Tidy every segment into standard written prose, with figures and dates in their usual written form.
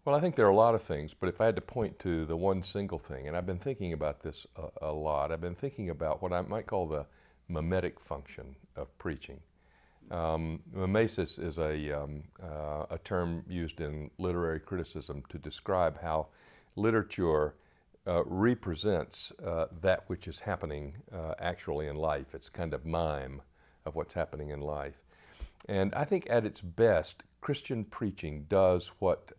Well, I think there are a lot of things, but if I had to point to the one single thing, and I've been thinking about this a lot, I've been thinking about what I might call the mimetic function of preaching. Mimesis is a term used in literary criticism to describe how literature represents that which is happening actually in life. It's kind of mime of what's happening in life. And I think at its best, Christian preaching does what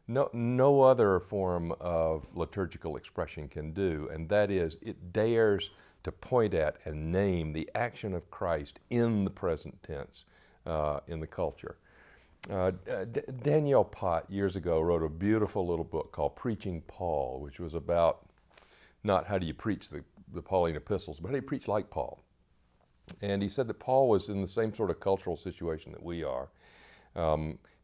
no other form of liturgical expression can do, and that is it dares to point at and name the action of Christ in the present tense in the culture. Danielle Pott years ago wrote a beautiful little book called Preaching Paul, which was about not how do you preach the Pauline epistles, but how do you preach like Paul. And he said that Paul was in the same sort of cultural situation that we are.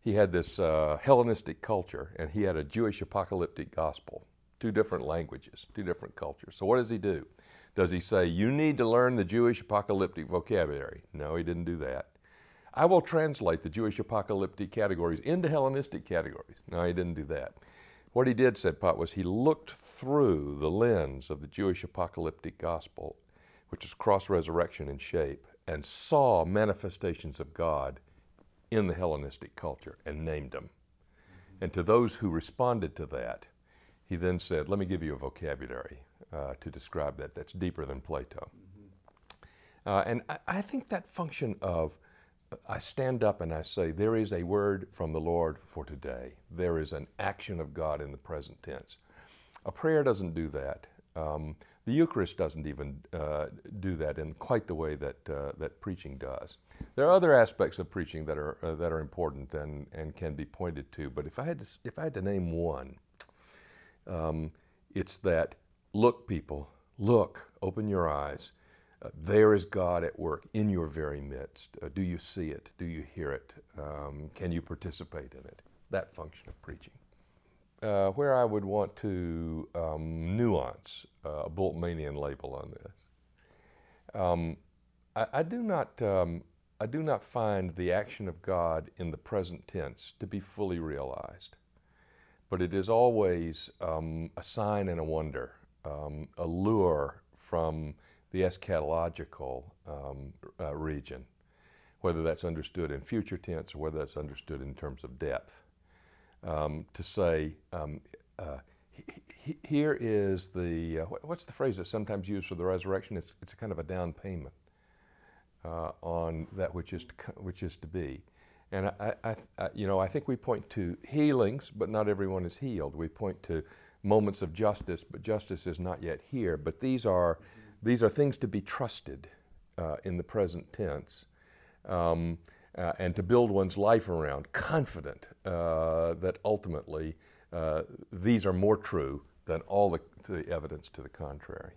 He had this Hellenistic culture, and he had a Jewish apocalyptic gospel, two different languages, two different cultures. So what does he do? Does he say, you need to learn the Jewish apocalyptic vocabulary? No, he didn't do that. I will translate the Jewish apocalyptic categories into Hellenistic categories. No, he didn't do that. What he did, said Pott, was he looked through the lens of the Jewish apocalyptic gospel, which is cross-resurrection in shape, and saw manifestations of God in the Hellenistic culture and named them. And to those who responded to that, he then said, let me give you a vocabulary to describe that that's deeper than Plato. And I think that function of, I stand up and I say, there is a word from the Lord for today. There is an action of God in the present tense. A prayer doesn't do that. The Eucharist doesn't even do that in quite the way that that preaching does. There are other aspects of preaching that are important and can be pointed to. But if I had to name one, it's that look, people, look, open your eyes. There is God at work in your very midst. Do you see it? Do you hear it? Can you participate in it? That function of preaching. Where I would want to nuance a Bultmannian label on this. I do not find the action of God in the present tense to be fully realized, but it is always a sign and a wonder, a lure from the eschatological region, whether that's understood in future tense or whether that's understood in terms of depth. To say, here is the, what's the phrase that's sometimes used for the resurrection? It's a kind of a down payment on that which is to be. And I think we point to healings, but not everyone is healed. We point to moments of justice, but justice is not yet here. But these are things to be trusted in the present tense. And to build one's life around, confident that ultimately these are more true than all the evidence to the contrary.